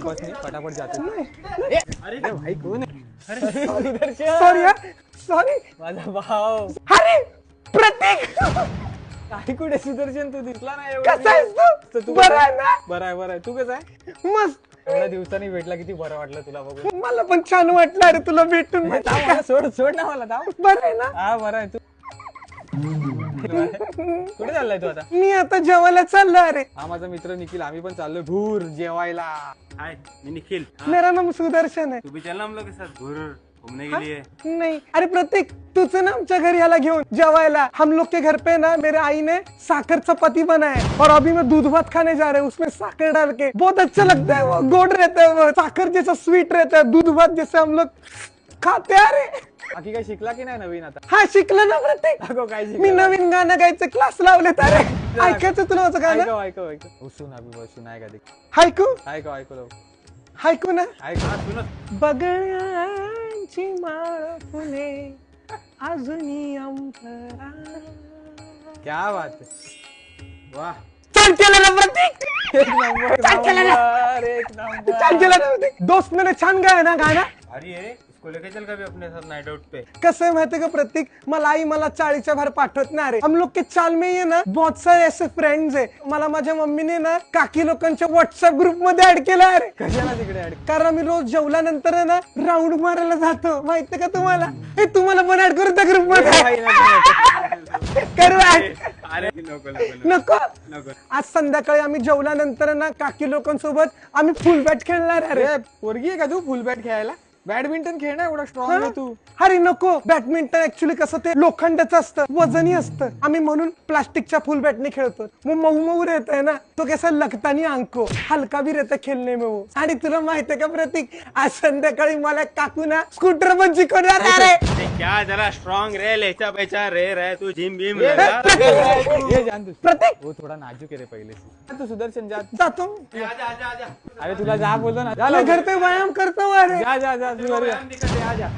Timepass नहीं, फटाफट जाते. अरे भाई कौन आहे? सुदर्शन. सॉरी माझा भाव. अरे प्रतीक काय कुठे सुदर्शन, तू दिसला नाही कसा आहेस तू? बरं आहे ना? बरं आहे बरं आहे. तू कसं आहे? मस्त. एवढ्या दिवसांनी भेटला, किती बरं वाटलं तुला बघून. मला पण छान वाटलं अरे तुला भेटून. धाव मला, सोड सोड ना मला, धाव. बरं आहे ना? हा बरं आहे. तू कुठे चाललाय तू आता? मी आता जेवायला चाललो अरे. हा माझा मित्र निखिल, आम्ही पण चाललोय भूर जेवायला. हाय मैं निखिल. मेरा नाम सुदर्शन है. तू भी चलना हम लोग के साथ घूर घूमने के लिए. नहीं अरे प्रतीक तूच ना आमच्या घरी याला घेऊन जेवायला. हम लोग के घर पे ना मेरे आई ने साकर चपाती बनाया है और अभी मैं दूध भात खाने जा रहे हैं उसमें साकर डाल के. बहुत अच्छा लगता है वो, गोड रहता है वो, साकर जैसा स्वीट रहता है, दूध भात जैसे हम लोग खाते हैं अरे. बाकी काय शिकला की नाही नवीन आता? हा शिकलं ना प्रतीक. अगो काय शिकला? मी नवीन गाणं गायचं क्लास लावलेत अरे. ऐकायचं तुला माझं गाणं? ऐकव ऐकव ऐकव. ओ सुन अभी बस, सुनाय का देख. ऐकू ऐकव ऐकव लव. ऐकू ना. ऐकव. बगळ्यांची माळ फुले अजूनी अंतरा. क्या बात है. वाह. छान केलं ना प्रतीक. एक नंबर. छान केलं ना. एक नंबर. छान केलं ना प्रतीक. दोस्त ने छान गाय ना गाणं. अरे इसको लेके चल कभी अपने साथ नाइट आउट पे. कसं आहे माहितीये का प्रतीक, मला आई मला चाळीच्या बाहेर पाठवत नाही रे. हम लोग के चाल में ये ना बहुत सारे ऐसे फ्रेंड्स है. मला माझ्या मम्मीने ना काकी लोकांच्या व्हॉट्सअप ग्रुप मध्ये ऍड केलं अरे. कशाला तिकडे ऍड? कारण आम्ही रोज जेवल्यानंतर आहे ना राऊंड मारायला जातो. माहितीये का तुम्हाला? हे तुम्हाला पण ऍड करू त्या ग्रुप मध्ये. करू ऍड. अरे नको नको नको. नको. आज संध्याकाळी आम्ही जेवल्यानंतर ना काकी लोकांसोबत आम्ही फुल बॅट खेळणार अरे. अरे पोरगी आहे का तू फुल बॅट खेळायला? बॅडमिंटन खेळणार एवढा स्ट्रॉंग आहे तू? अरे नको. बॅडमिंटन ऍक्च्युली कसं ते लोखंडाचं असतं, वजनी असतं. आम्ही म्हणून प्लास्टिकच्या फुल बॅटने खेळतो. वो मऊ मऊ रहता है ना, तो कैसा लगता नहीं आंखो, हलका भी रहता खेलने में वो. आणि तुला माहितीये का प्रतीक, आज संध्याकाळी मला काकू ना स्कूटर पण शिकवणार अरे. क्या जरा स्ट्रॉंग रहे, लेचा पेचा रहे तू जिम बीम ये लगा. जान तू. प्रतीक वो थोड़ा नाजुक है रे पहले से. तू सुदर्शन जा. जातो. आजा आजा आजा. अरे तुला जा बोलतो ना. जा मैं लवकर. घर पे व्यायाम करता हूँ अरे. जा जा जा तू घरी जा. व्यायाम भी कर दे, आजा.